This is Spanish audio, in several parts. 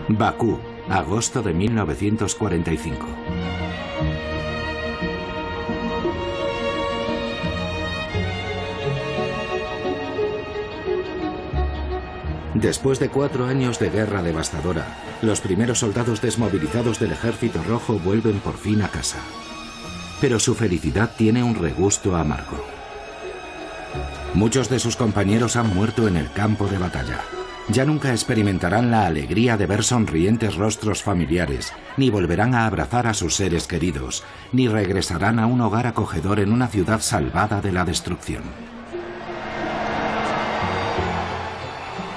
Bakú, agosto de 1945. Después de 4 años de guerra devastadora, los primeros soldados desmovilizados del Ejército Rojo vuelven por fin a casa. Pero su felicidad tiene un regusto amargo. Muchos de sus compañeros han muerto en el campo de batalla. Ya nunca experimentarán la alegría de ver sonrientes rostros familiares, ni volverán a abrazar a sus seres queridos, ni regresarán a un hogar acogedor en una ciudad salvada de la destrucción.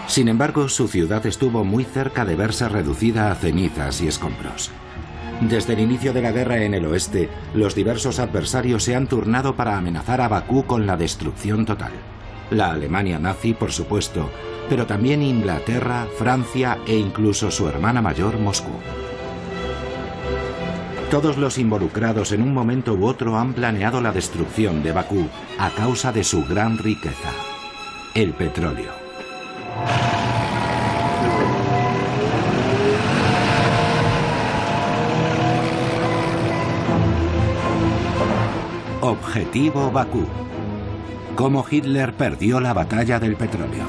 Sin embargo, su ciudad estuvo muy cerca de verse reducida a cenizas y escombros. Desde el inicio de la guerra en el oeste, los diversos adversarios se han turnado para amenazar a Bakú con la destrucción total. La Alemania nazi, por supuesto, pero también Inglaterra, Francia e incluso su hermana mayor, Moscú. Todos los involucrados en un momento u otro han planeado la destrucción de Bakú a causa de su gran riqueza, el petróleo. Objetivo Bakú. Cómo Hitler perdió la batalla del petróleo.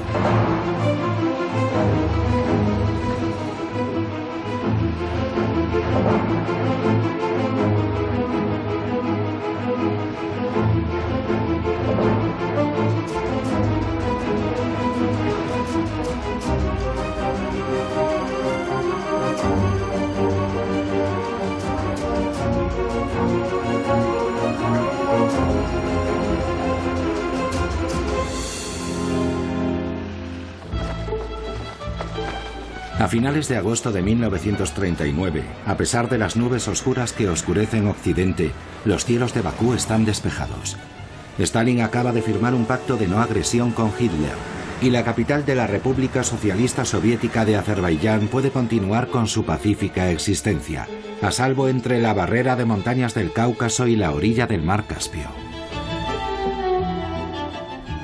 A finales de agosto de 1939, a pesar de las nubes oscuras que oscurecen Occidente, los cielos de Bakú están despejados. Stalin acaba de firmar un pacto de no agresión con Hitler, y la capital de la República Socialista Soviética de Azerbaiyán puede continuar con su pacífica existencia, a salvo entre la barrera de montañas del Cáucaso y la orilla del mar Caspio.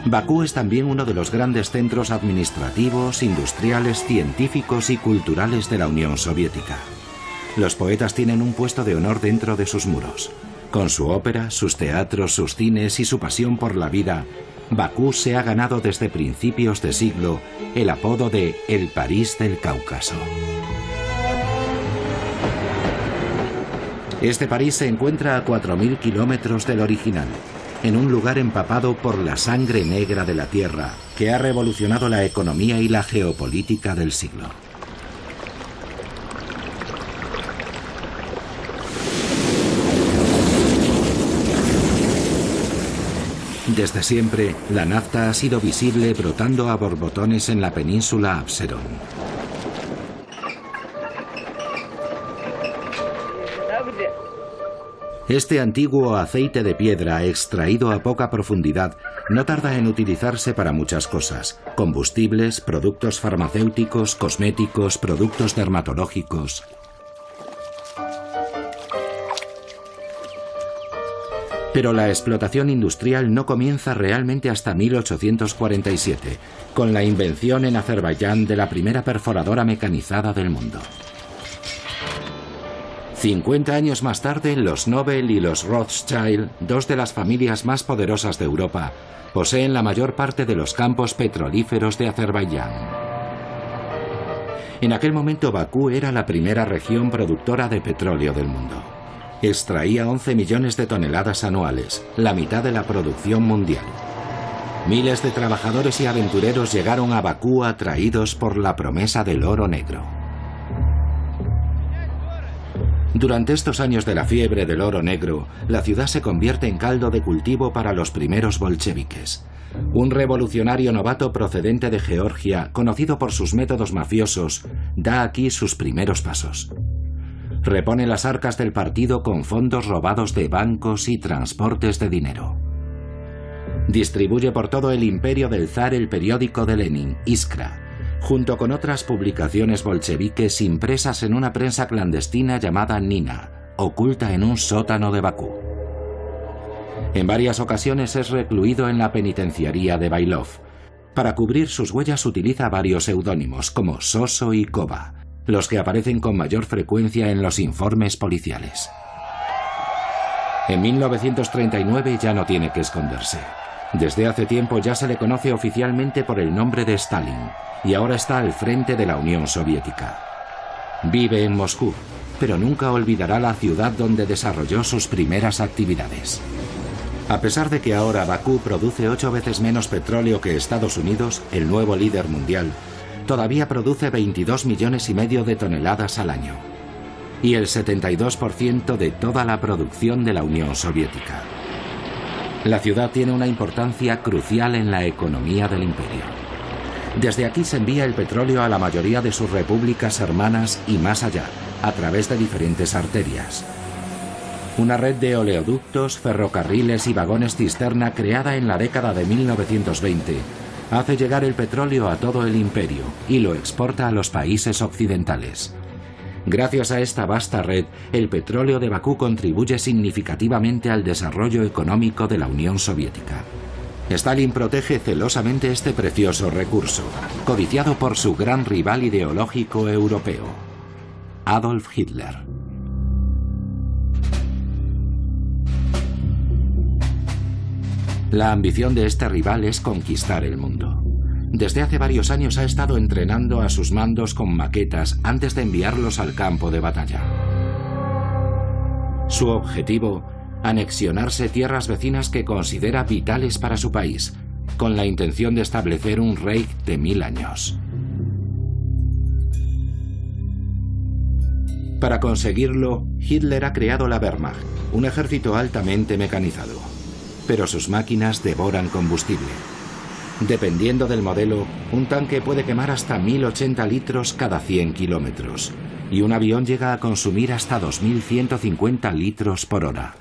Bakú es también uno de los grandes centros administrativos, industriales, científicos y culturales de la Unión Soviética. Los poetas tienen un puesto de honor dentro de sus muros. Con su ópera, sus teatros, sus cines y su pasión por la vida, Bakú se ha ganado desde principios de siglo el apodo de El París del Cáucaso. Este París se encuentra a 4.000 kilómetros del original, en un lugar empapado por la sangre negra de la tierra, que ha revolucionado la economía y la geopolítica del siglo. Desde siempre, la nafta ha sido visible brotando a borbotones en la península Absherón. Este antiguo aceite de piedra extraído a poca profundidad no tarda en utilizarse para muchas cosas: combustibles, productos farmacéuticos, cosméticos, productos dermatológicos. Pero la explotación industrial no comienza realmente hasta 1847, con la invención en Azerbaiyán de la primera perforadora mecanizada del mundo. 50 años más tarde, los Nobel y los Rothschild, dos de las familias más poderosas de Europa, poseen la mayor parte de los campos petrolíferos de Azerbaiyán. En aquel momento, Bakú era la primera región productora de petróleo del mundo. Extraía 11 millones de toneladas anuales, la mitad de la producción mundial. Miles de trabajadores y aventureros llegaron a Bakú atraídos por la promesa del oro negro. Durante estos años de la fiebre del oro negro, la ciudad se convierte en caldo de cultivo para los primeros bolcheviques. Un revolucionario novato procedente de Georgia, conocido por sus métodos mafiosos, da aquí sus primeros pasos. Repone las arcas del partido con fondos robados de bancos y transportes de dinero. Distribuye por todo el imperio del zar el periódico de Lenin, Iskra, junto con otras publicaciones bolcheviques impresas en una prensa clandestina llamada Nina, oculta en un sótano de Bakú. En varias ocasiones es recluido en la penitenciaría de Bailov. Para cubrir sus huellas utiliza varios seudónimos como Soso y Koba. los que aparecen con mayor frecuencia en los informes policiales. En 1939 ya no tiene que esconderse. Desde hace tiempo ya se le conoce oficialmente por el nombre de Stalin, y ahora está al frente de la Unión Soviética. Vive en Moscú, pero nunca olvidará la ciudad donde desarrolló sus primeras actividades. A pesar de que ahora Bakú produce 8 veces menos petróleo que Estados Unidos, el nuevo líder mundial, todavía produce 22,5 millones de toneladas al año, y el 72% de toda la producción de la Unión Soviética. La ciudad tiene una importancia crucial en la economía del imperio. Desde aquí se envía el petróleo a la mayoría de sus repúblicas hermanas y más allá, a través de diferentes arterias. Una red de oleoductos, ferrocarriles y vagones cisterna creada en la década de 1920 hace llegar el petróleo a todo el imperio y lo exporta a los países occidentales. Gracias a esta vasta red, el petróleo de Bakú contribuye significativamente al desarrollo económico de la Unión Soviética. Stalin protege celosamente este precioso recurso, codiciado por su gran rival ideológico europeo, Adolf Hitler. La ambición de este rival es conquistar el mundo. Desde hace varios años ha estado entrenando a sus mandos con maquetas antes de enviarlos al campo de batalla. Su objetivo: anexionarse tierras vecinas que considera vitales para su país, con la intención de establecer un Reich de 1000 años. Para conseguirlo, Hitler ha creado la Wehrmacht, un ejército altamente mecanizado. Pero sus máquinas devoran combustible. Dependiendo del modelo, un tanque puede quemar hasta 1080 litros cada 100 kilómetros, y un avión llega a consumir hasta 2150 litros por hora.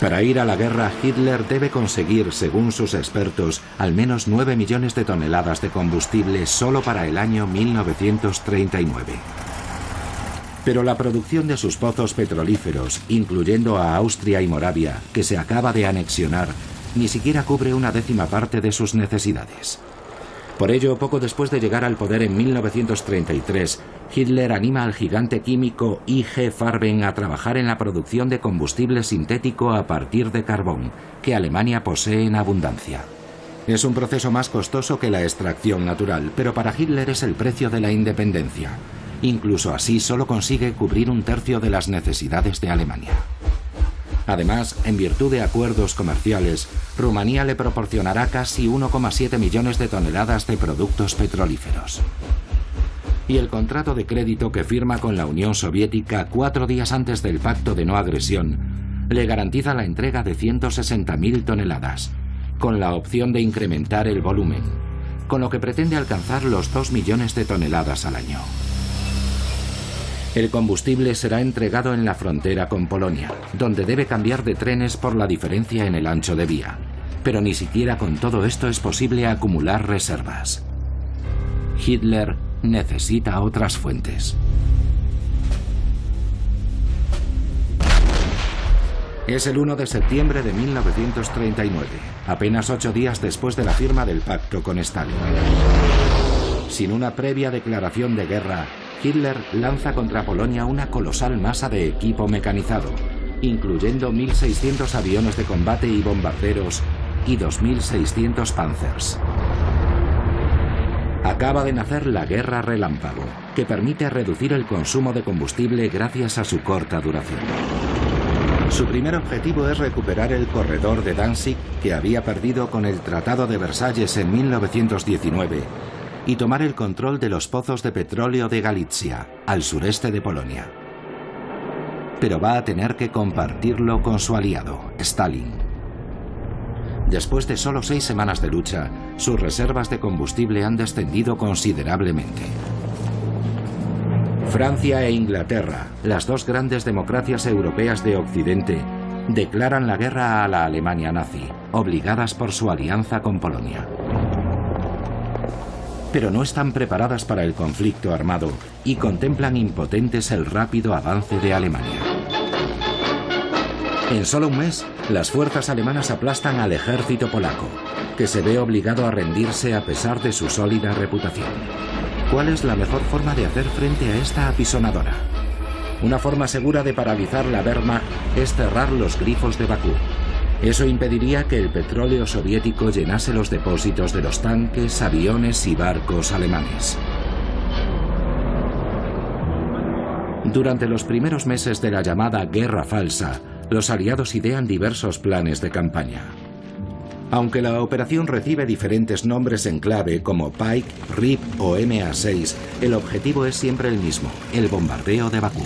Para ir a la guerra, Hitler debe conseguir, según sus expertos, al menos 9 millones de toneladas de combustible solo para el año 1939. Pero la producción de sus pozos petrolíferos, incluyendo a Austria y Moravia, que se acaba de anexionar, ni siquiera cubre una décima parte de sus necesidades. Por ello, poco después de llegar al poder en 1933, Hitler anima al gigante químico IG Farben a trabajar en la producción de combustible sintético a partir de carbón, que Alemania posee en abundancia. Es un proceso más costoso que la extracción natural, pero para Hitler es el precio de la independencia. Incluso así solo consigue cubrir un tercio de las necesidades de Alemania. Además, en virtud de acuerdos comerciales, Rumanía le proporcionará casi 1,7 millones de toneladas de productos petrolíferos. Y el contrato de crédito que firma con la Unión Soviética 4 días antes del pacto de no agresión le garantiza la entrega de 160.000 toneladas, con la opción de incrementar el volumen, con lo que pretende alcanzar los 2 millones de toneladas al año. El combustible será entregado en la frontera con Polonia, donde debe cambiar de trenes por la diferencia en el ancho de vía. Pero ni siquiera con todo esto es posible acumular reservas. Hitler necesita otras fuentes. Es el 1 de septiembre de 1939, apenas 8 días después de la firma del pacto con Stalin. Sin una previa declaración de guerra, Hitler lanza contra Polonia una colosal masa de equipo mecanizado, incluyendo 1.600 aviones de combate y bombarderos y 2.600 Panzers. Acaba de nacer la Guerra Relámpago, que permite reducir el consumo de combustible gracias a su corta duración. Su primer objetivo es recuperar el corredor de Danzig, que había perdido con el Tratado de Versalles en 1919, y tomar el control de los pozos de petróleo de Galicia, al sureste de Polonia. Pero va a tener que compartirlo con su aliado, Stalin. Después de solo 6 semanas de lucha, sus reservas de combustible han descendido considerablemente. Francia e Inglaterra, las dos grandes democracias europeas de Occidente, declaran la guerra a la Alemania nazi, obligadas por su alianza con Polonia. Pero no están preparadas para el conflicto armado y contemplan impotentes el rápido avance de Alemania. En solo un mes, las fuerzas alemanas aplastan al ejército polaco, que se ve obligado a rendirse a pesar de su sólida reputación. ¿Cuál es la mejor forma de hacer frente a esta apisonadora? Una forma segura de paralizar la Wehrmacht es cerrar los grifos de Bakú. Eso impediría que el petróleo soviético llenase los depósitos de los tanques, aviones y barcos alemanes. Durante los primeros meses de la llamada Guerra Falsa, los aliados idean diversos planes de campaña. Aunque la operación recibe diferentes nombres en clave como Pike, RIP o MA6, el objetivo es siempre el mismo, el bombardeo de Bakú.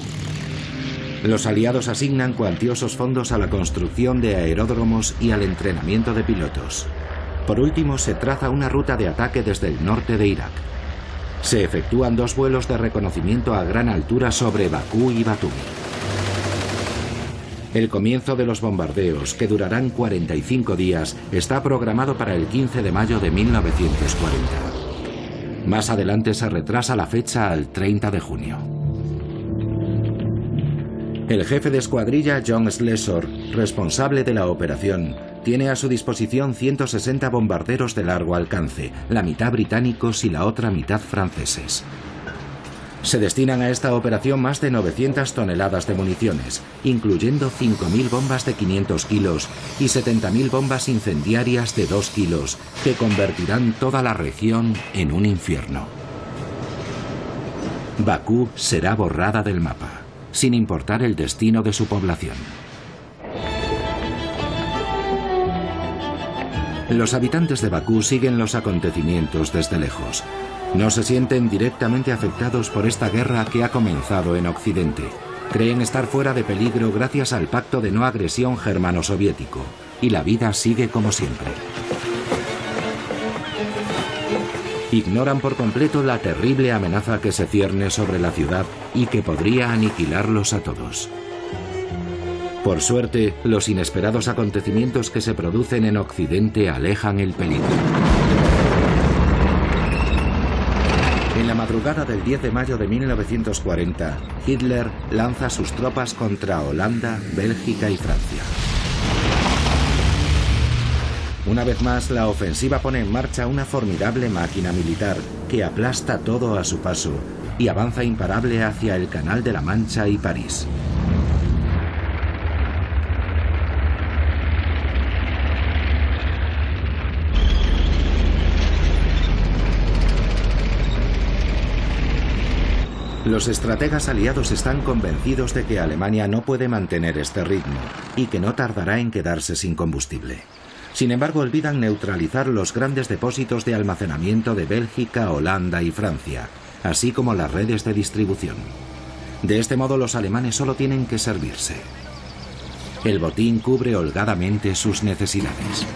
Los aliados asignan cuantiosos fondos a la construcción de aeródromos y al entrenamiento de pilotos. Por último, se traza una ruta de ataque desde el norte de Irak. Se efectúan 2 vuelos de reconocimiento a gran altura sobre Bakú y Batumi. El comienzo de los bombardeos, que durarán 45 días, está programado para el 15 de mayo de 1940. Más adelante se retrasa la fecha al 30 de junio. El jefe de escuadrilla, John Slessor, responsable de la operación, tiene a su disposición 160 bombarderos de largo alcance, la mitad británicos y la otra mitad franceses. Se destinan a esta operación más de 900 toneladas de municiones, incluyendo 5.000 bombas de 500 kilos y 70.000 bombas incendiarias de 2 kilos, que convertirán toda la región en un infierno. Bakú será borrada del mapa, sin importar el destino de su población. Los habitantes de Bakú siguen los acontecimientos desde lejos. No se sienten directamente afectados por esta guerra que ha comenzado en Occidente. Creen estar fuera de peligro gracias al pacto de no agresión germano-soviético, y la vida sigue como siempre. Ignoran por completo la terrible amenaza que se cierne sobre la ciudad y que podría aniquilarlos a todos. Por suerte, los inesperados acontecimientos que se producen en Occidente alejan el peligro. En la madrugada del 10 de mayo de 1940, Hitler lanza sus tropas contra Holanda, Bélgica y Francia. Una vez más, la ofensiva pone en marcha una formidable máquina militar que aplasta todo a su paso y avanza imparable hacia el Canal de la Mancha y París. Los estrategas aliados están convencidos de que Alemania no puede mantener este ritmo y que no tardará en quedarse sin combustible. Sin embargo, olvidan neutralizar los grandes depósitos de almacenamiento de Bélgica, Holanda y Francia, así como las redes de distribución. De este modo, los alemanes solo tienen que servirse. El botín cubre holgadamente sus necesidades.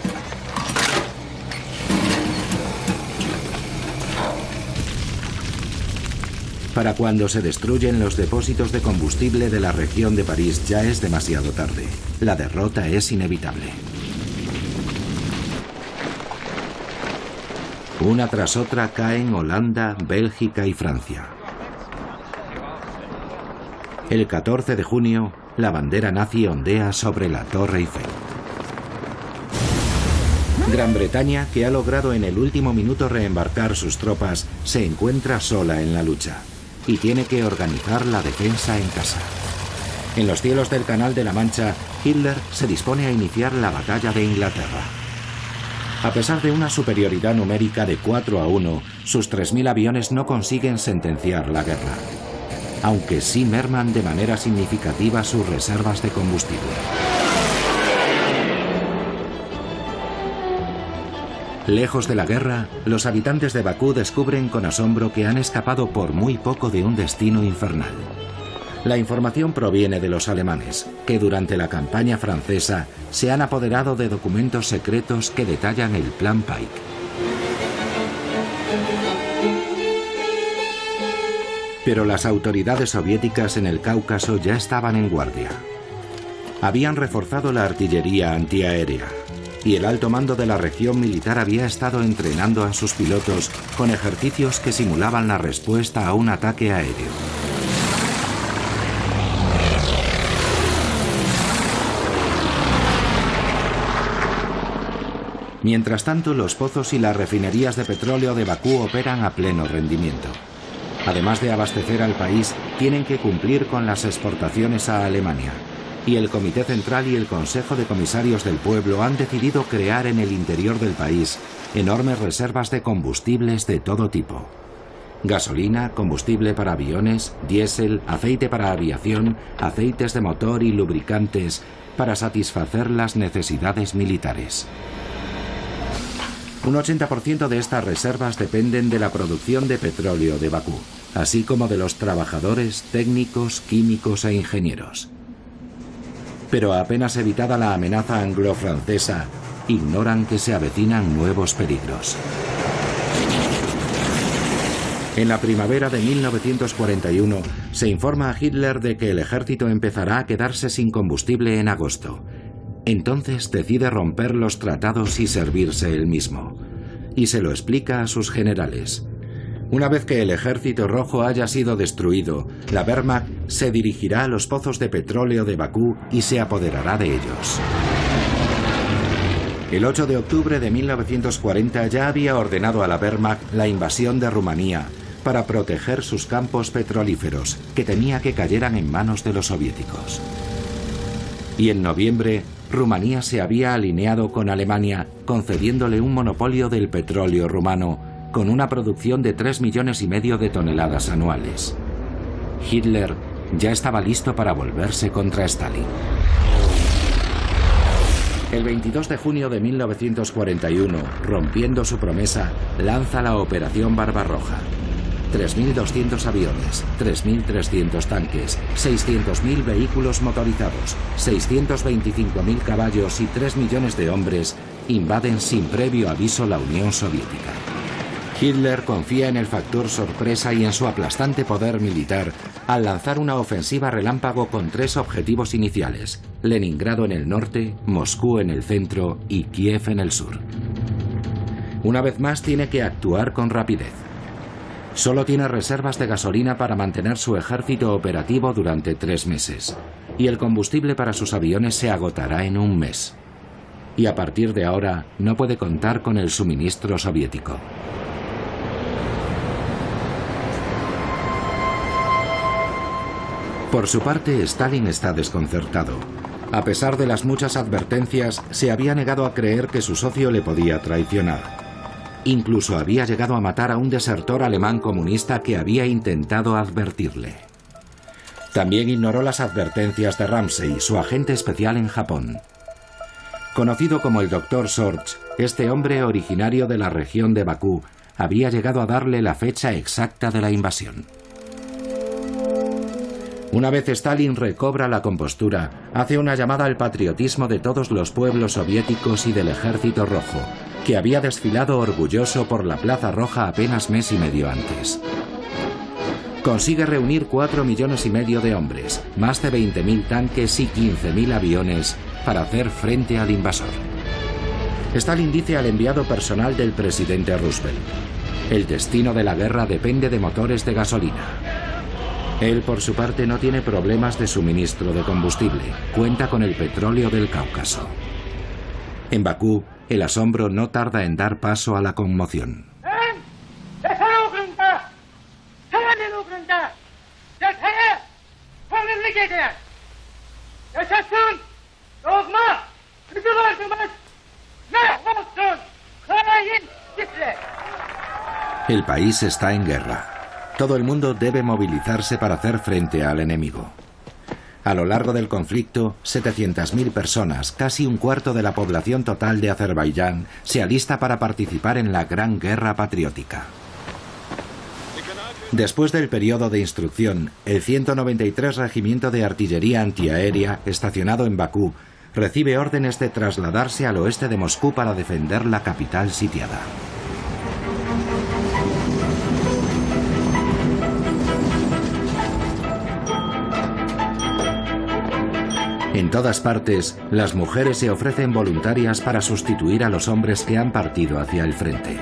Para cuando se destruyen los depósitos de combustible de la región de París ya es demasiado tarde. La derrota es inevitable. Una tras otra caen Holanda, Bélgica y Francia. El 14 de junio, la bandera nazi ondea sobre la Torre Eiffel. Gran Bretaña, que ha logrado en el último minuto reembarcar sus tropas, se encuentra sola en la lucha y tiene que organizar la defensa en casa. En los cielos del Canal de la Mancha, Hitler se dispone a iniciar la batalla de Inglaterra. A pesar de una superioridad numérica de 4-1, sus 3.000 aviones no consiguen sentenciar la guerra, aunque sí merman de manera significativa sus reservas de combustible. Lejos de la guerra, los habitantes de Bakú descubren con asombro que han escapado por muy poco de un destino infernal. La información proviene de los alemanes, que durante la campaña francesa se han apoderado de documentos secretos que detallan el Plan Pike. Pero las autoridades soviéticas en el Cáucaso ya estaban en guardia. Habían reforzado la artillería antiaérea, y el alto mando de la región militar había estado entrenando a sus pilotos con ejercicios que simulaban la respuesta a un ataque aéreo. Mientras tanto, los pozos y las refinerías de petróleo de Bakú operan a pleno rendimiento. Además de abastecer al país, tienen que cumplir con las exportaciones a Alemania. Y el Comité Central y el Consejo de Comisarios del Pueblo han decidido crear en el interior del país enormes reservas de combustibles de todo tipo. Gasolina, combustible para aviones, diésel, aceite para aviación, aceites de motor y lubricantes para satisfacer las necesidades militares. Un 80% de estas reservas dependen de la producción de petróleo de Bakú, así como de los trabajadores, técnicos, químicos e ingenieros. Pero apenas evitada la amenaza anglo-francesa, ignoran que se avecinan nuevos peligros. En la primavera de 1941 se informa a Hitler de que el ejército empezará a quedarse sin combustible en agosto. Entonces decide romper los tratados y servirse él mismo. Y se lo explica a sus generales. Una vez que el ejército rojo haya sido destruido, la Wehrmacht se dirigirá a los pozos de petróleo de Bakú y se apoderará de ellos. El 8 de octubre de 1940 ya había ordenado a la Wehrmacht la invasión de Rumanía para proteger sus campos petrolíferos, que temía que cayeran en manos de los soviéticos. Y en noviembre, Rumanía se había alineado con Alemania, concediéndole un monopolio del petróleo rumano, con una producción de 3,5 millones de toneladas anuales. Hitler ya estaba listo para volverse contra Stalin. El 22 de junio de 1941, rompiendo su promesa, lanza la Operación Barbarroja. 3.200 aviones, 3.300 tanques, 600.000 vehículos motorizados, 625.000 caballos y 3 millones de hombres invaden sin previo aviso la Unión Soviética. Hitler confía en el factor sorpresa y en su aplastante poder militar al lanzar una ofensiva relámpago con 3 objetivos iniciales: Leningrado en el norte, Moscú en el centro y Kiev en el sur. Una vez más tiene que actuar con rapidez. Solo tiene reservas de gasolina para mantener su ejército operativo durante 3 meses, y el combustible para sus aviones se agotará en 1 mes. Y a partir de ahora no puede contar con el suministro soviético. Por su parte, Stalin está desconcertado. A pesar de las muchas advertencias, se había negado a creer que su socio le podía traicionar. Incluso había llegado a matar a un desertor alemán comunista que había intentado advertirle. También ignoró las advertencias de Ramsey, su agente especial en Japón. Conocido como el Dr. Sorge, este hombre originario de la región de Bakú había llegado a darle la fecha exacta de la invasión. Una vez Stalin recobra la compostura, hace una llamada al patriotismo de todos los pueblos soviéticos y del Ejército Rojo, que había desfilado orgulloso por la Plaza Roja apenas mes y medio antes. Consigue reunir 4,5 millones de hombres, más de 20.000 tanques y 15.000 aviones para hacer frente al invasor. Stalin dice al enviado personal del presidente Roosevelt: el destino de la guerra depende de motores de gasolina. Él, por su parte, no tiene problemas de suministro de combustible. Cuenta con el petróleo del Cáucaso. En Bakú, el asombro no tarda en dar paso a la conmoción. El país está en guerra. Todo el mundo debe movilizarse para hacer frente al enemigo. A lo largo del conflicto, 700.000 personas, casi un cuarto de la población total de Azerbaiyán, se alista para participar en la Gran Guerra Patriótica. Después del periodo de instrucción, el 193 Regimiento de Artillería Antiaérea, estacionado en Bakú, recibe órdenes de trasladarse al oeste de Moscú para defender la capital sitiada. En todas partes, las mujeres se ofrecen voluntarias para sustituir a los hombres que han partido hacia el frente.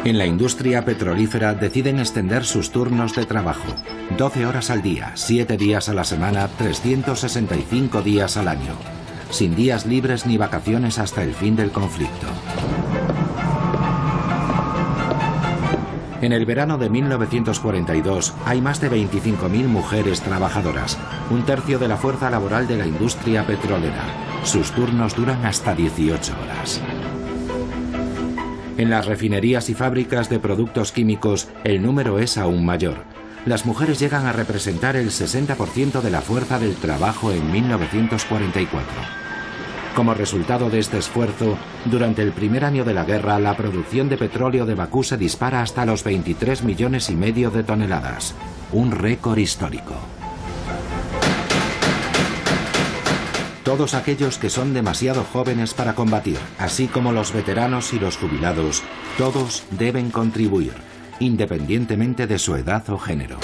En la industria petrolífera deciden extender sus turnos de trabajo. 12 horas al día, 7 días a la semana, 365 días al año. Sin días libres ni vacaciones hasta el fin del conflicto. En el verano de 1942 hay más de 25.000 mujeres trabajadoras, un tercio de la fuerza laboral de la industria petrolera. Sus turnos duran hasta 18 horas. En las refinerías y fábricas de productos químicos el número es aún mayor. Las mujeres llegan a representar el 60% de la fuerza del trabajo en 1944. Como resultado de este esfuerzo, durante el primer año de la guerra, la producción de petróleo de Bakú se dispara hasta los 23,5 millones de toneladas, un récord histórico. Todos aquellos que son demasiado jóvenes para combatir, así como los veteranos y los jubilados, todos deben contribuir, independientemente de su edad o género.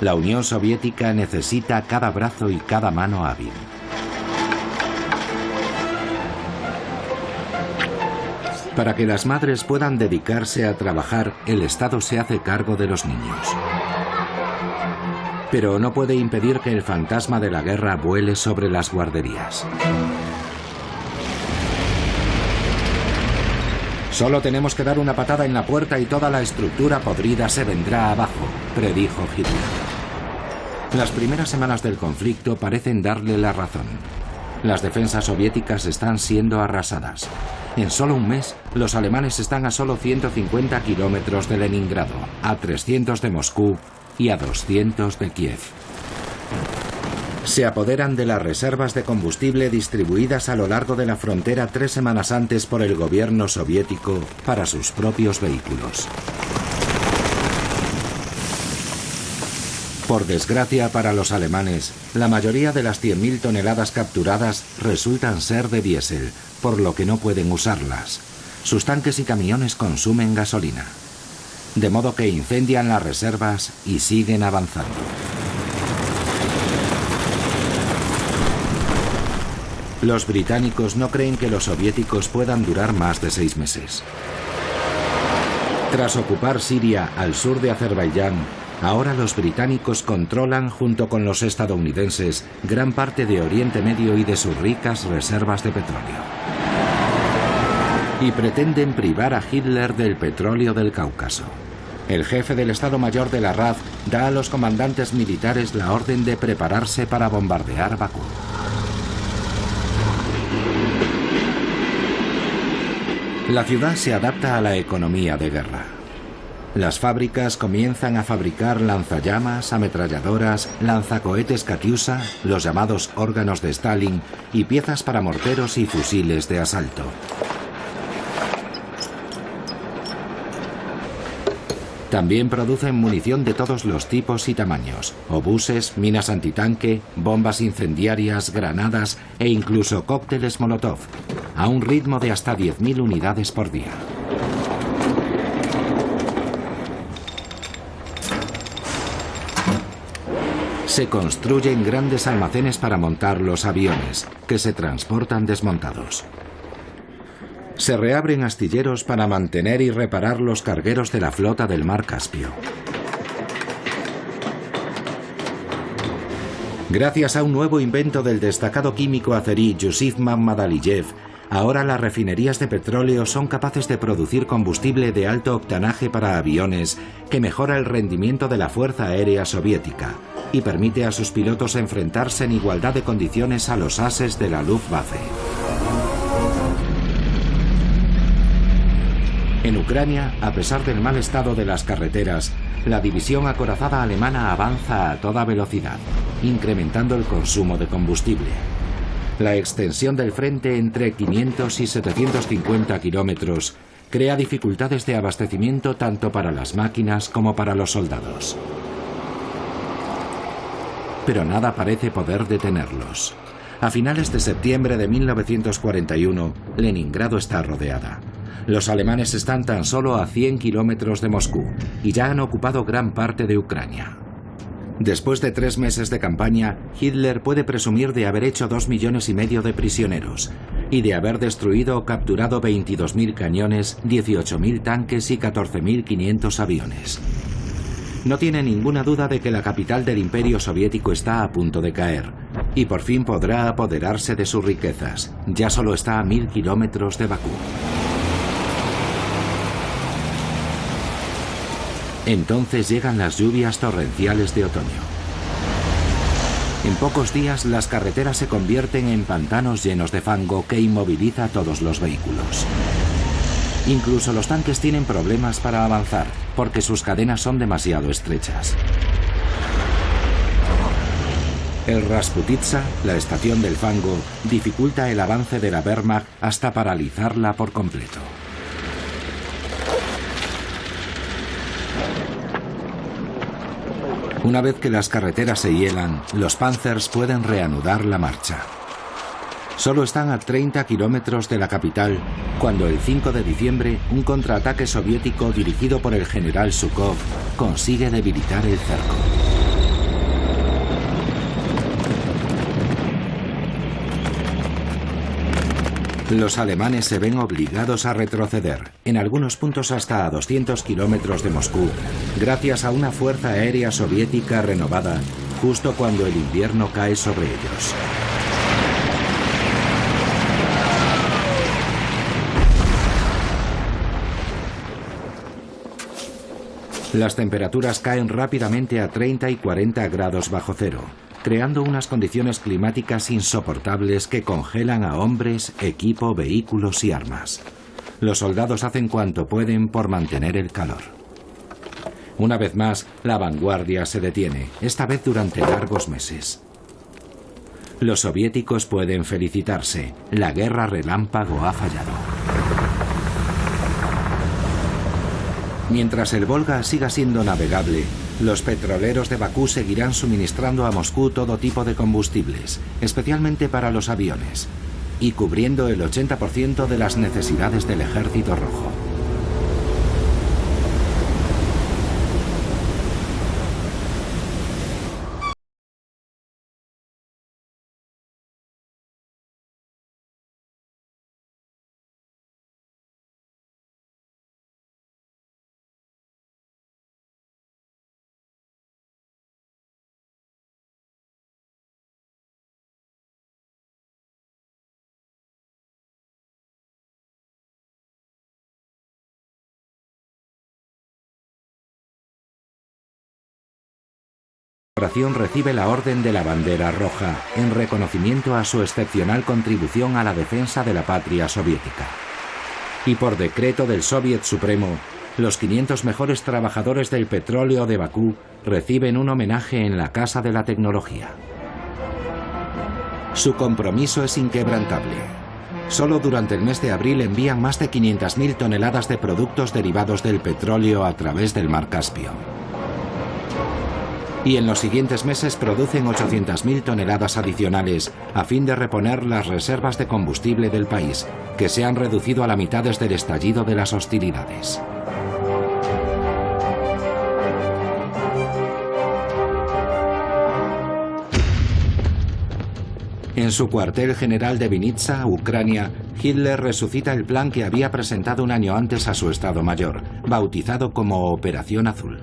La Unión Soviética necesita cada brazo y cada mano hábil. Para que las madres puedan dedicarse a trabajar, el Estado se hace cargo de los niños. Pero no puede impedir que el fantasma de la guerra vuele sobre las guarderías. Solo tenemos que dar una patada en la puerta y toda la estructura podrida se vendrá abajo, predijo Hitler. Las primeras semanas del conflicto parecen darle la razón. Las defensas soviéticas están siendo arrasadas. En solo un mes, los alemanes están a solo 150 kilómetros de Leningrado, a 300 de Moscú y a 200 de Kiev. Se apoderan de las reservas de combustible distribuidas a lo largo de la frontera 3 semanas antes por el gobierno soviético para sus propios vehículos. Por desgracia para los alemanes, la mayoría de las 100.000 toneladas capturadas resultan ser de diésel, por lo que no pueden usarlas. Sus tanques y camiones consumen gasolina. De modo que incendian las reservas y siguen avanzando. Los británicos no creen que los soviéticos puedan durar más de 6 meses. Tras ocupar Siria al sur de Azerbaiyán, ahora los británicos controlan, junto con los estadounidenses, gran parte de Oriente Medio y de sus ricas reservas de petróleo. Y pretenden privar a Hitler del petróleo del Cáucaso. El jefe del Estado Mayor de la RAF da a los comandantes militares la orden de prepararse para bombardear Bakú. La ciudad se adapta a la economía de guerra. Las fábricas comienzan a fabricar lanzallamas, ametralladoras, lanzacohetes Katyusha, los llamados órganos de Stalin, y piezas para morteros y fusiles de asalto. También producen munición de todos los tipos y tamaños, obuses, minas antitanque, bombas incendiarias, granadas e incluso cócteles Molotov, a un ritmo de hasta 10.000 unidades por día. Se construyen grandes almacenes para montar los aviones, que se transportan desmontados. Se reabren astilleros para mantener y reparar los cargueros de la flota del mar Caspio. Gracias a un nuevo invento del destacado químico azerí Yusif Mammadaliyev, ahora las refinerías de petróleo son capaces de producir combustible de alto octanaje para aviones que mejora el rendimiento de la Fuerza Aérea Soviética y permite a sus pilotos enfrentarse en igualdad de condiciones a los ases de la Luftwaffe. En Ucrania, a pesar del mal estado de las carreteras, la división acorazada alemana avanza a toda velocidad, incrementando el consumo de combustible. La extensión del frente entre 500 y 750 kilómetros crea dificultades de abastecimiento tanto para las máquinas como para los soldados. Pero nada parece poder detenerlos. A finales de septiembre de 1941, Leningrado está rodeada. Los alemanes están tan solo a 100 kilómetros de Moscú y ya han ocupado gran parte de Ucrania. Después de 3 meses de campaña, Hitler puede presumir de haber hecho 2,5 millones de prisioneros y de haber destruido o capturado 22.000 cañones, 18.000 tanques y 14.500 aviones. No tiene ninguna duda de que la capital del Imperio Soviético está a punto de caer y por fin podrá apoderarse de sus riquezas. Ya solo está a 1.000 kilómetros de Bakú. Entonces llegan las lluvias torrenciales de otoño. En pocos días las carreteras se convierten en pantanos llenos de fango que inmoviliza a todos los vehículos. Incluso los tanques tienen problemas para avanzar porque sus cadenas son demasiado estrechas. El Rasputitsa, la estación del fango, dificulta el avance de la Wehrmacht hasta paralizarla por completo. Una vez que las carreteras se hielan, los Panzers pueden reanudar la marcha. Solo están a 30 kilómetros de la capital cuando el 5 de diciembre un contraataque soviético dirigido por el general Zhukov consigue debilitar el cerco. Los alemanes se ven obligados a retroceder, en algunos puntos hasta a 200 kilómetros de Moscú, gracias a una fuerza aérea soviética renovada, justo cuando el invierno cae sobre ellos. Las temperaturas caen rápidamente a 30 y 40 grados bajo cero, creando unas condiciones climáticas insoportables que congelan a hombres, equipo, vehículos y armas. Los soldados hacen cuanto pueden por mantener el calor. Una vez más, la vanguardia se detiene, esta vez durante largos meses. Los soviéticos pueden felicitarse, la guerra relámpago ha fallado. Mientras el Volga siga siendo navegable, los petroleros de Bakú seguirán suministrando a Moscú todo tipo de combustibles, especialmente para los aviones, y cubriendo el 80% de las necesidades del Ejército Rojo. La corporación recibe la Orden de la Bandera Roja en reconocimiento a su excepcional contribución a la defensa de la patria soviética. Y por decreto del Soviet Supremo, los 500 mejores trabajadores del petróleo de Bakú reciben un homenaje en la Casa de la Tecnología. Su compromiso es inquebrantable. Solo durante el mes de abril envían más de 500.000 toneladas de productos derivados del petróleo a través del Mar Caspio. Y en los siguientes meses producen 800.000 toneladas adicionales a fin de reponer las reservas de combustible del país, que se han reducido a la mitad desde el estallido de las hostilidades. En su cuartel general de Vinitsa, Ucrania, Hitler resucita el plan que había presentado un año antes a su Estado Mayor, bautizado como Operación Azul.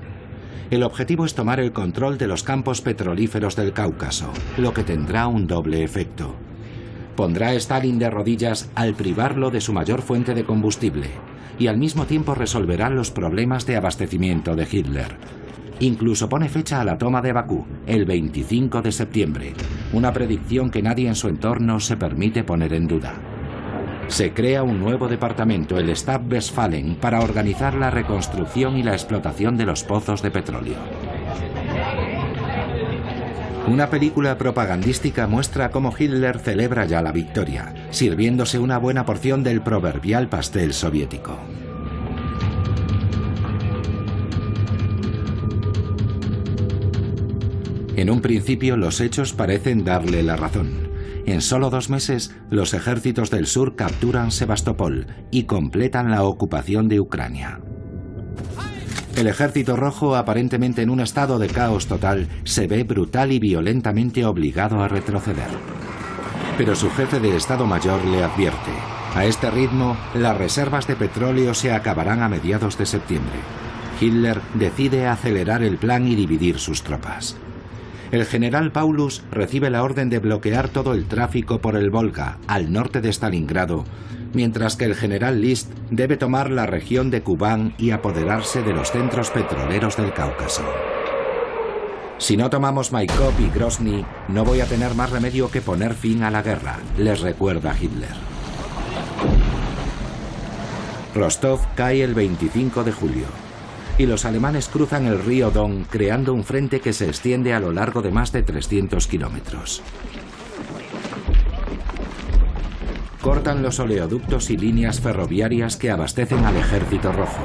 El objetivo es tomar el control de los campos petrolíferos del Cáucaso, lo que tendrá un doble efecto. Pondrá a Stalin de rodillas al privarlo de su mayor fuente de combustible y al mismo tiempo resolverá los problemas de abastecimiento de Hitler. Incluso pone fecha a la toma de Bakú, el 25 de septiembre, una predicción que nadie en su entorno se permite poner en duda. Se crea un nuevo departamento, el Stab Westfalen, para organizar la reconstrucción y la explotación de los pozos de petróleo. Una película propagandística muestra cómo Hitler celebra ya la victoria, sirviéndose una buena porción del proverbial pastel soviético. En un principio, los hechos parecen darle la razón. En solo 2 meses, los ejércitos del sur capturan Sebastopol y completan la ocupación de Ucrania. El Ejército Rojo, aparentemente en un estado de caos total, se ve brutal y violentamente obligado a retroceder. Pero su jefe de Estado Mayor le advierte: a este ritmo, las reservas de petróleo se acabarán a mediados de septiembre. Hitler decide acelerar el plan y dividir sus tropas. El general Paulus recibe la orden de bloquear todo el tráfico por el Volga, al norte de Stalingrado, mientras que el general List debe tomar la región de Kubán y apoderarse de los centros petroleros del Cáucaso. Si no tomamos Maikop y Grozny, no voy a tener más remedio que poner fin a la guerra, les recuerda Hitler. Rostov cae el 25 de julio. Y los alemanes cruzan el río Don, creando un frente que se extiende a lo largo de más de 300 kilómetros. Cortan los oleoductos y líneas ferroviarias que abastecen al Ejército Rojo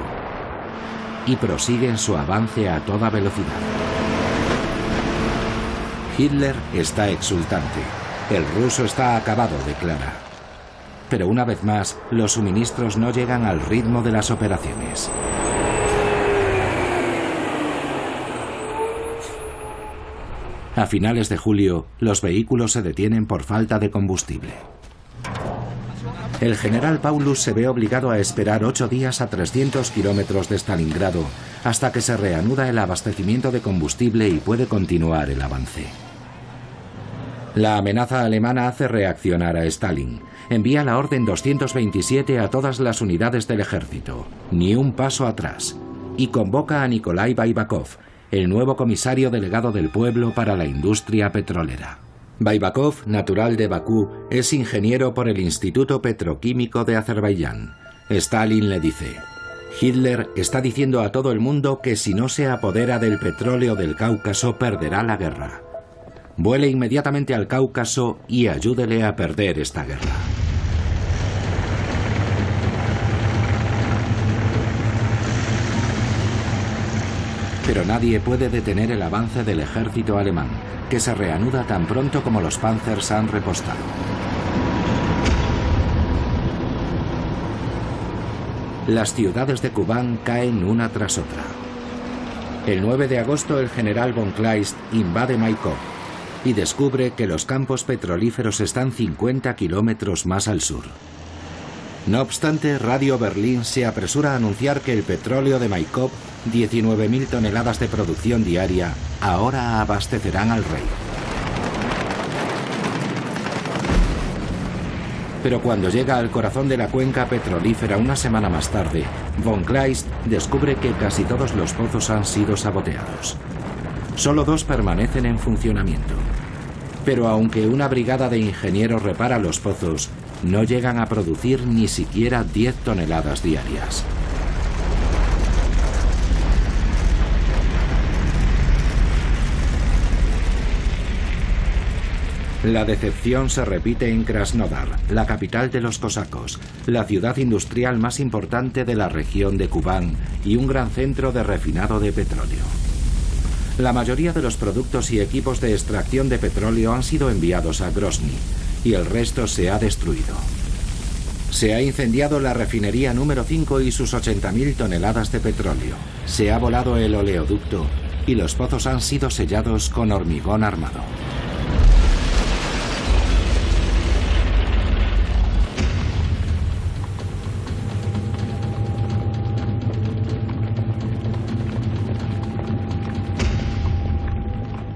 y prosiguen su avance a toda velocidad. Hitler está exultante. El ruso está acabado, declara. Pero una vez más, los suministros no llegan al ritmo de las operaciones. A finales de julio, los vehículos se detienen por falta de combustible. El general Paulus se ve obligado a esperar 8 días a 300 kilómetros de Stalingrado hasta que se reanuda el abastecimiento de combustible y puede continuar el avance. La amenaza alemana hace reaccionar a Stalin. Envía la orden 227 a todas las unidades del ejército, ni un paso atrás, y convoca a Nikolai Baibakov, el nuevo comisario delegado del pueblo para la industria petrolera. Baibakov, natural de Bakú, es ingeniero por el Instituto Petroquímico de Azerbaiyán. Stalin le dice: Hitler está diciendo a todo el mundo que si no se apodera del petróleo del Cáucaso perderá la guerra. Vuele inmediatamente al Cáucaso y ayúdele a perder esta guerra. Pero nadie puede detener el avance del ejército alemán, que se reanuda tan pronto como los Panzers han repostado. Las ciudades de Kubán caen una tras otra. El 9 de agosto el general von Kleist invade Maikop y descubre que los campos petrolíferos están 50 kilómetros más al sur. No obstante, Radio Berlín se apresura a anunciar que el petróleo de Maikop, 19.000 toneladas de producción diaria, ahora abastecerán al rey. Pero cuando llega al corazón de la cuenca petrolífera una semana más tarde, von Kleist descubre que casi todos los pozos han sido saboteados. Solo 2 permanecen en funcionamiento. Pero aunque una brigada de ingenieros repara los pozos, no llegan a producir ni siquiera 10 toneladas diarias. La decepción se repite en Krasnodar, la capital de los cosacos, la ciudad industrial más importante de la región de Kubán y un gran centro de refinado de petróleo. La mayoría de los productos y equipos de extracción de petróleo han sido enviados a Grozny y el resto se ha destruido. Se ha incendiado la refinería número 5 y sus 80.000 toneladas de petróleo. Se ha volado el oleoducto y los pozos han sido sellados con hormigón armado.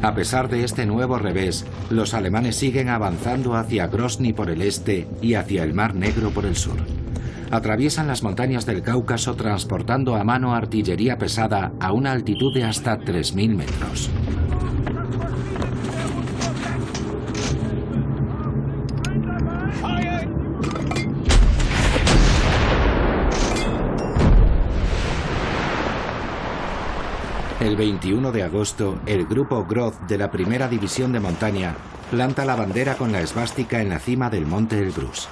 A pesar de este nuevo revés, los alemanes siguen avanzando hacia Grozny por el este y hacia el Mar Negro por el sur. Atraviesan las montañas del Cáucaso transportando a mano artillería pesada a una altitud de hasta 3.000 metros. El 21 de agosto, el grupo Groz de la primera división de montaña planta la bandera con la esvástica en la cima del monte Elbrus.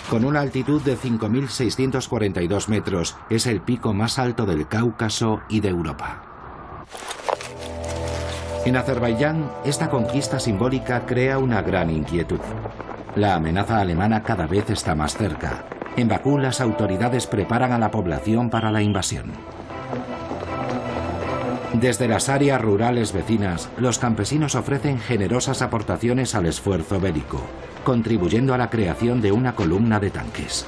Con una altitud de 5.642 metros, es el pico más alto del Cáucaso y de Europa. En Azerbaiyán, esta conquista simbólica crea una gran inquietud. La amenaza alemana cada vez está más cerca. En Bakú, las autoridades preparan a la población para la invasión. Desde las áreas rurales vecinas, los campesinos ofrecen generosas aportaciones al esfuerzo bélico, contribuyendo a la creación de una columna de tanques.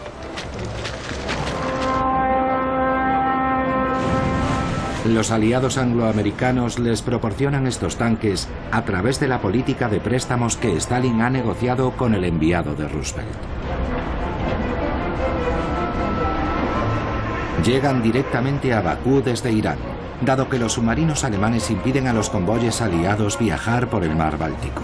Los aliados angloamericanos les proporcionan estos tanques a través de la política de préstamos que Stalin ha negociado con el enviado de Roosevelt. Llegan directamente a Bakú desde Irán, dado que los submarinos alemanes impiden a los convoyes aliados viajar por el mar Báltico.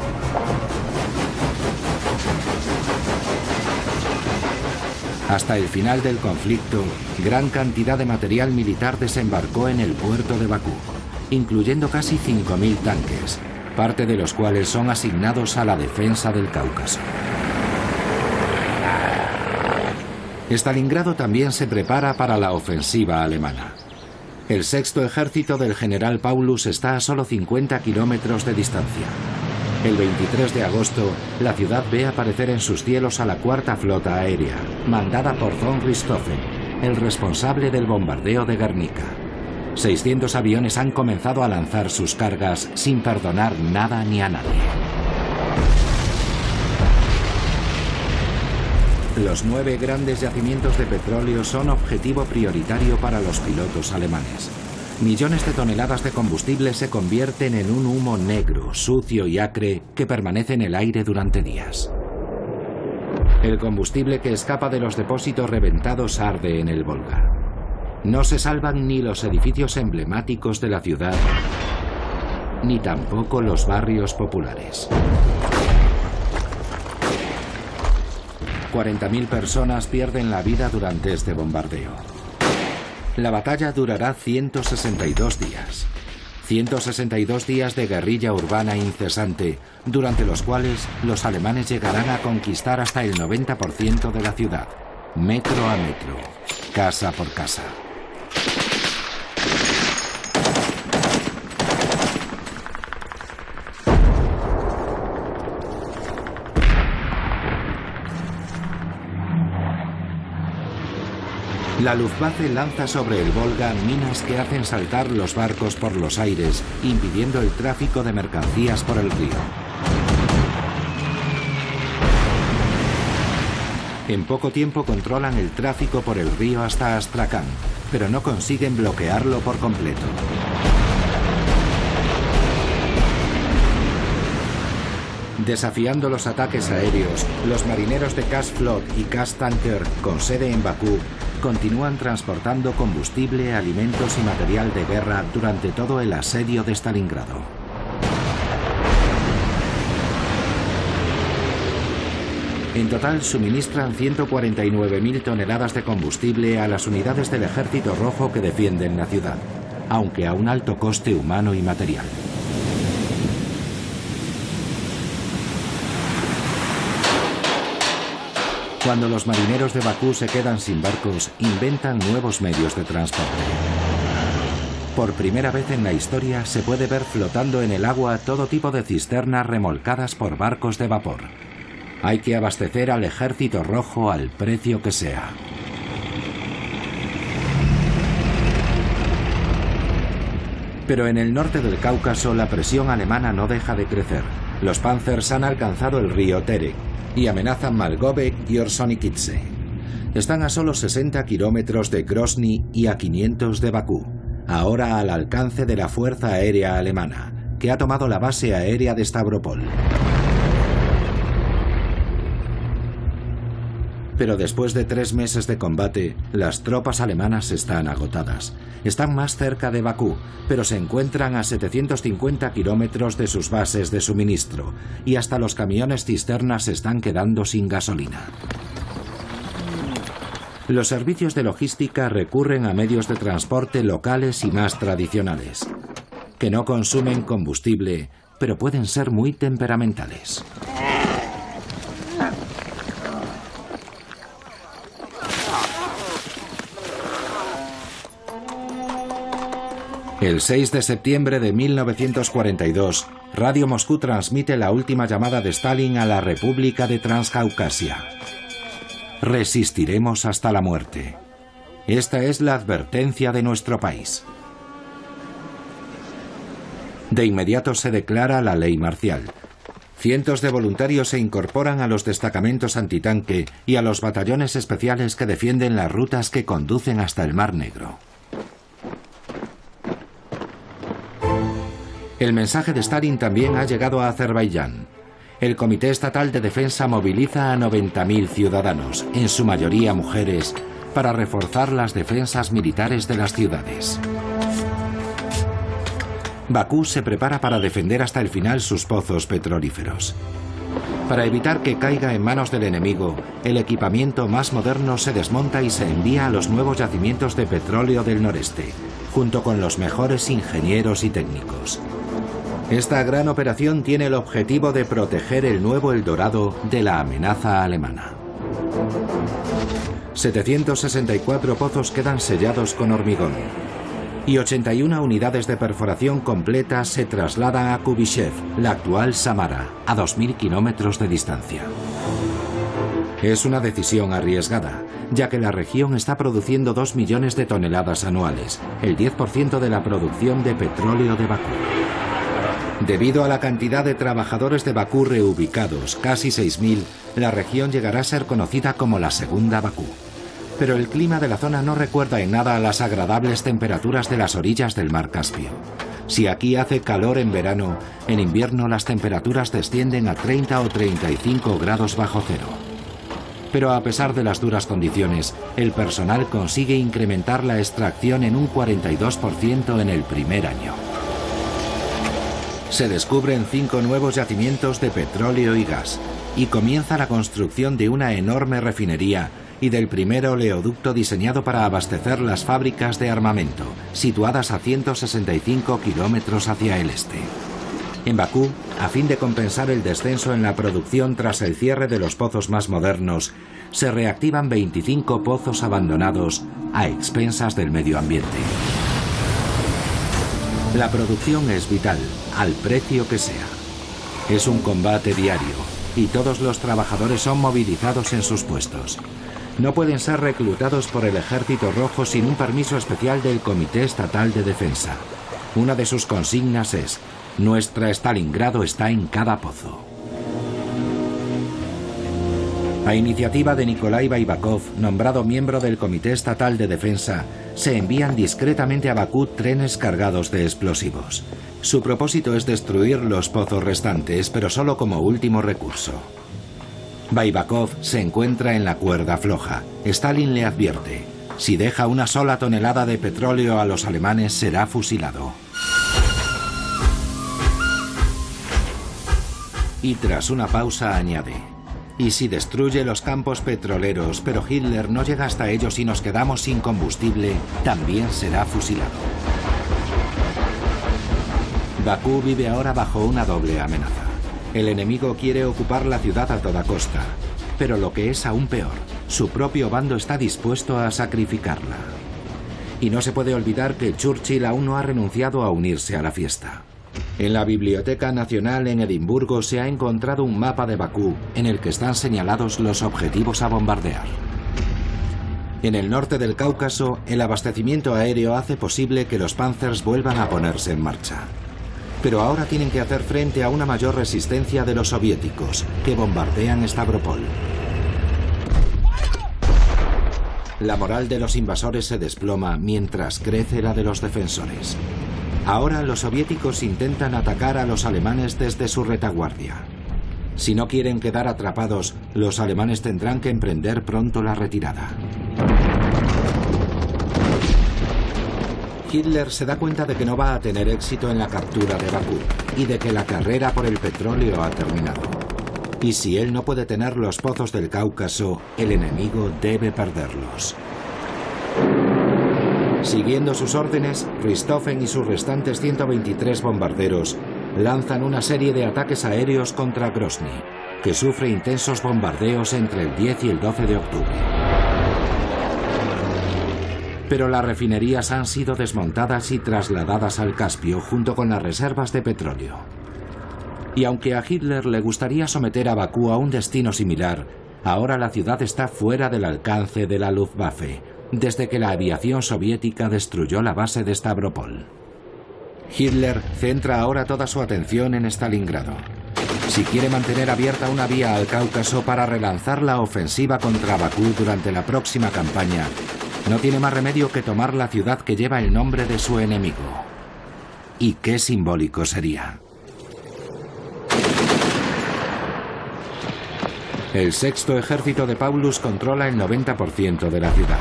Hasta el final del conflicto, gran cantidad de material militar desembarcó en el puerto de Bakú, incluyendo casi 5.000 tanques, parte de los cuales son asignados a la defensa del Cáucaso. Stalingrado también se prepara para la ofensiva alemana. El sexto ejército del general Paulus está a solo 50 kilómetros de distancia. El 23 de agosto, la ciudad ve aparecer en sus cielos a la cuarta flota aérea, mandada por von Richthofen, el responsable del bombardeo de Guernica. 600 aviones han comenzado a lanzar sus cargas sin perdonar nada ni a nadie. Los 9 grandes yacimientos de petróleo son objetivo prioritario para los pilotos alemanes. Millones de toneladas de combustible se convierten en un humo negro, sucio y acre que permanece en el aire durante días. El combustible que escapa de los depósitos reventados arde en el Volga. No se salvan ni los edificios emblemáticos de la ciudad, ni tampoco los barrios populares. 40.000 personas pierden la vida durante este bombardeo. La batalla durará 162 días. 162 días de guerrilla urbana incesante, durante los cuales los alemanes llegarán a conquistar hasta el 90% de la ciudad, metro a metro, casa por casa. La Luftwaffe lanza sobre el Volga minas que hacen saltar los barcos por los aires, impidiendo el tráfico de mercancías por el río. En poco tiempo controlan el tráfico por el río hasta Astrakán, pero no consiguen bloquearlo por completo. Desafiando los ataques aéreos, los marineros de Kasflot y Kastanker, con sede en Bakú, continúan transportando combustible, alimentos y material de guerra durante todo el asedio de Stalingrado. En total suministran 149.000 toneladas de combustible a las unidades del Ejército Rojo que defienden la ciudad, aunque a un alto coste humano y material. Cuando los marineros de Bakú se quedan sin barcos, inventan nuevos medios de transporte. Por primera vez en la historia se puede ver flotando en el agua todo tipo de cisternas remolcadas por barcos de vapor. Hay que abastecer al Ejército Rojo al precio que sea. Pero en el norte del Cáucaso la presión alemana no deja de crecer. Los Panzers han alcanzado el río Terek y amenazan Malgobek y Orzonikidze. Están a solo 60 kilómetros de Grozny y a 500 de Bakú, ahora al alcance de la Fuerza Aérea Alemana, que ha tomado la base aérea de Stavropol. Pero después de 3 meses de combate, las tropas alemanas están agotadas. Están más cerca de Bakú, pero se encuentran a 750 kilómetros de sus bases de suministro, y hasta los camiones cisternas se están quedando sin gasolina. Los servicios de logística recurren a medios de transporte locales y más tradicionales, que no consumen combustible, pero pueden ser muy temperamentales. El 6 de septiembre de 1942, Radio Moscú transmite la última llamada de Stalin a la República de Transcaucasia. Resistiremos hasta la muerte. Esta es la advertencia de nuestro país. De inmediato se declara la ley marcial. Cientos de voluntarios se incorporan a los destacamentos antitanque y a los batallones especiales que defienden las rutas que conducen hasta el Mar Negro. El mensaje de Stalin también ha llegado a Azerbaiyán. El Comité Estatal de Defensa moviliza a 90.000 ciudadanos, en su mayoría mujeres, para reforzar las defensas militares de las ciudades. Bakú se prepara para defender hasta el final sus pozos petrolíferos. Para evitar que caiga en manos del enemigo, el equipamiento más moderno se desmonta y se envía a los nuevos yacimientos de petróleo del noreste, junto con los mejores ingenieros y técnicos. Esta gran operación tiene el objetivo de proteger el nuevo Eldorado de la amenaza alemana. 764 pozos quedan sellados con hormigón y 81 unidades de perforación completas se trasladan a Kubyshev, la actual Samara, a 2.000 kilómetros de distancia. Es una decisión arriesgada, ya que la región está produciendo 2 millones de toneladas anuales, el 10% de la producción de petróleo de Bakú. Debido a la cantidad de trabajadores de Bakú reubicados, casi 6.000, la región llegará a ser conocida como la Segunda Bakú. Pero el clima de la zona no recuerda en nada a las agradables temperaturas de las orillas del mar Caspio. Si aquí hace calor en verano, en invierno las temperaturas descienden a 30 o 35 grados bajo cero. Pero a pesar de las duras condiciones, el personal consigue incrementar la extracción en un 42% en el primer año. Se descubren 5 nuevos yacimientos de petróleo y gas, y comienza la construcción de una enorme refinería y del primer oleoducto diseñado para abastecer las fábricas de armamento, situadas a 165 kilómetros hacia el este. En Bakú, a fin de compensar el descenso en la producción tras el cierre de los pozos más modernos, se reactivan 25 pozos abandonados a expensas del medio ambiente. La producción es vital, al precio que sea. Es un combate diario, y todos los trabajadores son movilizados en sus puestos. No pueden ser reclutados por el Ejército Rojo sin un permiso especial del Comité Estatal de Defensa. Una de sus consignas es: nuestra Stalingrado está en cada pozo. A iniciativa de Nikolai Baibakov, nombrado miembro del Comité Estatal de Defensa, se envían discretamente a Bakú trenes cargados de explosivos. Su propósito es destruir los pozos restantes, pero solo como último recurso. Baibakov se encuentra en la cuerda floja. Stalin le advierte: si deja una sola tonelada de petróleo a los alemanes, será fusilado. Y tras una pausa añade: y si destruye los campos petroleros, pero Hitler no llega hasta ellos y nos quedamos sin combustible, también será fusilado. Bakú vive ahora bajo una doble amenaza. El enemigo quiere ocupar la ciudad a toda costa, pero lo que es aún peor, su propio bando está dispuesto a sacrificarla. Y no se puede olvidar que Churchill aún no ha renunciado a unirse a la fiesta. En la Biblioteca Nacional en Edimburgo se ha encontrado un mapa de Bakú en el que están señalados los objetivos a bombardear. En el norte del Cáucaso, el abastecimiento aéreo hace posible que los Panzers vuelvan a ponerse en marcha. Pero ahora tienen que hacer frente a una mayor resistencia de los soviéticos, que bombardean Stavropol. La moral de los invasores se desploma mientras crece la de los defensores. Ahora los soviéticos intentan atacar a los alemanes desde su retaguardia. Si no quieren quedar atrapados, los alemanes tendrán que emprender pronto la retirada. Hitler se da cuenta de que no va a tener éxito en la captura de Bakú y de que la carrera por el petróleo ha terminado. Y si él no puede tener los pozos del Cáucaso, el enemigo debe perderlos. Siguiendo sus órdenes, Richthofen y sus restantes 123 bombarderos lanzan una serie de ataques aéreos contra Grozny, que sufre intensos bombardeos entre el 10 y el 12 de octubre. Pero las refinerías han sido desmontadas y trasladadas al Caspio junto con las reservas de petróleo. Y aunque a Hitler le gustaría someter a Bakú a un destino similar, ahora la ciudad está fuera del alcance de la Luftwaffe, desde que la aviación soviética destruyó la base de Stavropol. Hitler centra ahora toda su atención en Stalingrado. Si quiere mantener abierta una vía al Cáucaso para relanzar la ofensiva contra Bakú durante la próxima campaña, no tiene más remedio que tomar la ciudad que lleva el nombre de su enemigo. ¿Y qué simbólico sería? El sexto ejército de Paulus controla el 90% de la ciudad.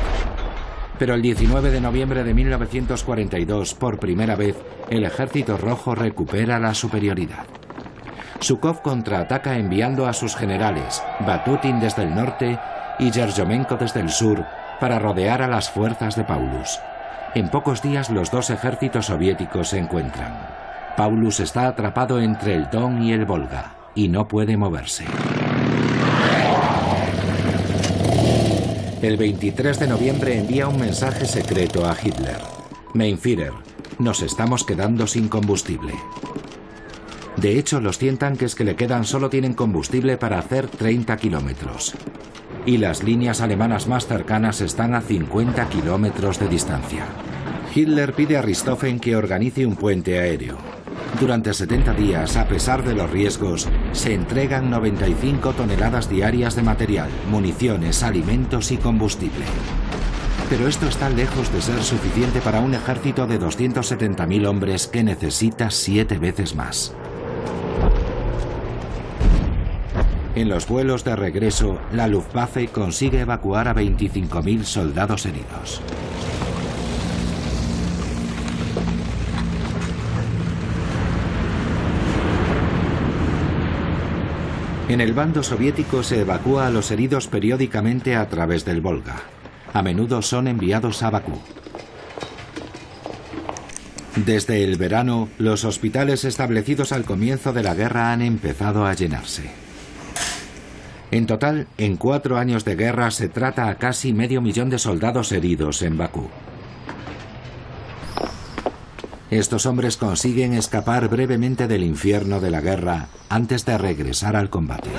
Pero el 19 de noviembre de 1942, por primera vez, el ejército rojo recupera la superioridad. Zhukov contraataca enviando a sus generales, Batutin desde el norte y Yeryomenko desde el sur, para rodear a las fuerzas de Paulus. En pocos días los dos ejércitos soviéticos se encuentran. Paulus está atrapado entre el Don y el Volga y no puede moverse. El 23 de noviembre envía un mensaje secreto a Hitler. Mein Führer, nos estamos quedando sin combustible. De hecho, los 100 tanques que le quedan solo tienen combustible para hacer 30 kilómetros. Y las líneas alemanas más cercanas están a 50 kilómetros de distancia. Hitler pide a Richthofen que organice un puente aéreo. Durante 70 días, a pesar de los riesgos, se entregan 95 toneladas diarias de material, municiones, alimentos y combustible. Pero esto está lejos de ser suficiente para un ejército de 270.000 hombres que necesita 7 veces más. En los vuelos de regreso, la Luftwaffe consigue evacuar a 25.000 soldados heridos. En el bando soviético se evacúa a los heridos periódicamente a través del Volga. A menudo son enviados a Bakú. Desde el verano, los hospitales establecidos al comienzo de la guerra han empezado a llenarse. En total, en 4 años de guerra se trata a casi 500.000 de soldados heridos en Bakú. Estos hombres consiguen escapar brevemente del infierno de la guerra antes de regresar al combate.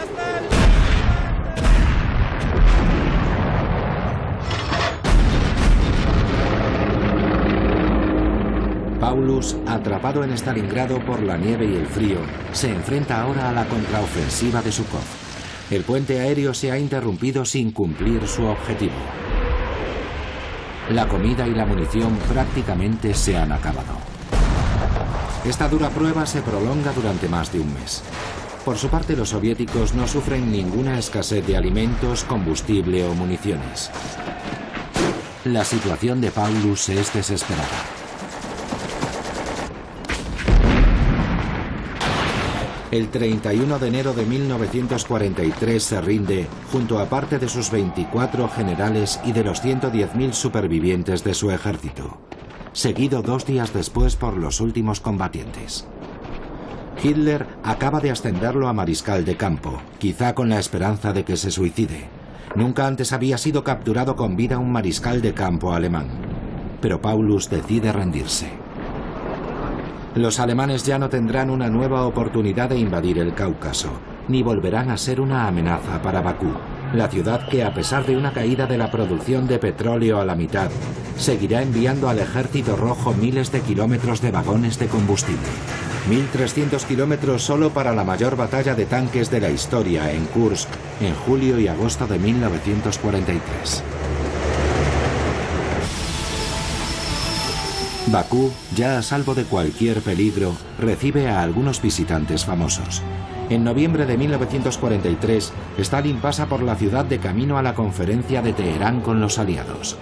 Paulus, atrapado en Stalingrado por la nieve y el frío, se enfrenta ahora a la contraofensiva de Zhukov. El puente aéreo se ha interrumpido sin cumplir su objetivo. La comida y la munición prácticamente se han acabado. Esta dura prueba se prolonga durante más de un mes. Por su parte, los soviéticos no sufren ninguna escasez de alimentos, combustible o municiones. La situación de Paulus es desesperada. El 31 de enero de 1943 se rinde junto a parte de sus 24 generales y de los 110.000 supervivientes de su ejército, seguido 2 días después por los últimos combatientes. Hitler acaba de ascenderlo a mariscal de campo, quizá con la esperanza de que se suicide. Nunca antes había sido capturado con vida un mariscal de campo alemán, pero Paulus decide rendirse. Los alemanes ya no tendrán una nueva oportunidad de invadir el Cáucaso, ni volverán a ser una amenaza para Bakú, la ciudad que, a pesar de una caída de la producción de petróleo a la mitad, seguirá enviando al ejército rojo miles de kilómetros de vagones de combustible. 1.300 kilómetros solo para la mayor batalla de tanques de la historia en Kursk en julio y agosto de 1943. Bakú, ya a salvo de cualquier peligro, recibe a algunos visitantes famosos. En noviembre de 1943, Stalin pasa por la ciudad de camino a la conferencia de Teherán con los aliados.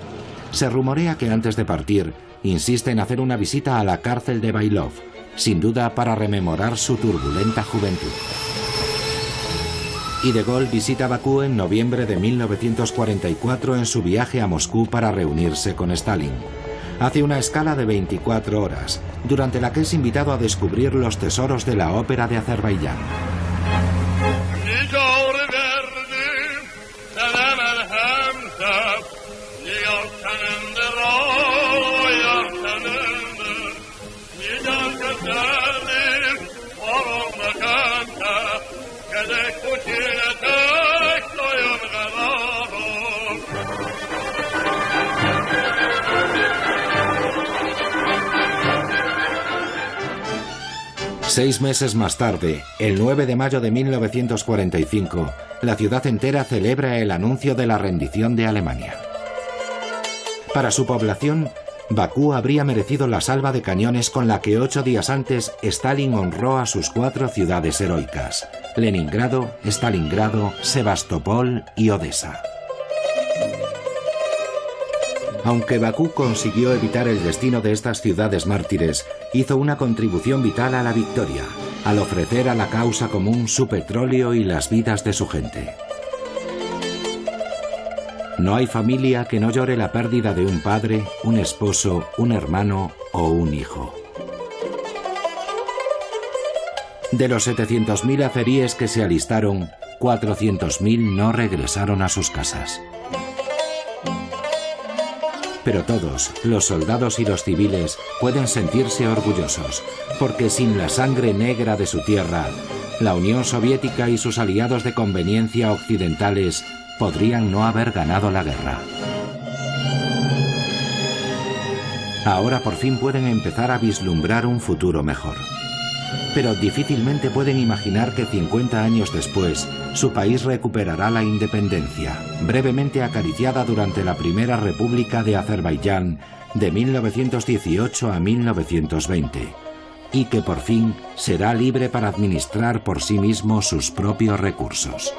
Se rumorea que antes de partir, insiste en hacer una visita a la cárcel de Bailov, sin duda para rememorar su turbulenta juventud. Y de Gaulle visita Bakú en noviembre de 1944 en su viaje a Moscú para reunirse con Stalin. Hace una escala de 24 horas, durante la que es invitado a descubrir los tesoros de la ópera de Azerbaiyán. 6 meses más tarde, el 9 de mayo de 1945, la ciudad entera celebra el anuncio de la rendición de Alemania. Para su población, Bakú habría merecido la salva de cañones con la que 8 días antes Stalin honró a sus 4 ciudades heroicas: Leningrado, Stalingrado, Sebastopol y Odessa. Aunque Bakú consiguió evitar el destino de estas ciudades mártires, hizo una contribución vital a la victoria, al ofrecer a la causa común su petróleo y las vidas de su gente. No hay familia que no llore la pérdida de un padre, un esposo, un hermano o un hijo. De los 700.000 azeríes que se alistaron, 400.000 no regresaron a sus casas. Pero todos, los soldados y los civiles, pueden sentirse orgullosos, porque sin la sangre negra de su tierra, la Unión Soviética y sus aliados de conveniencia occidentales podrían no haber ganado la guerra. Ahora por fin pueden empezar a vislumbrar un futuro mejor. Pero difícilmente pueden imaginar que 50 años después, su país recuperará la independencia, brevemente acariciada durante la Primera República de Azerbaiyán de 1918 a 1920, y que por fin será libre para administrar por sí mismo sus propios recursos.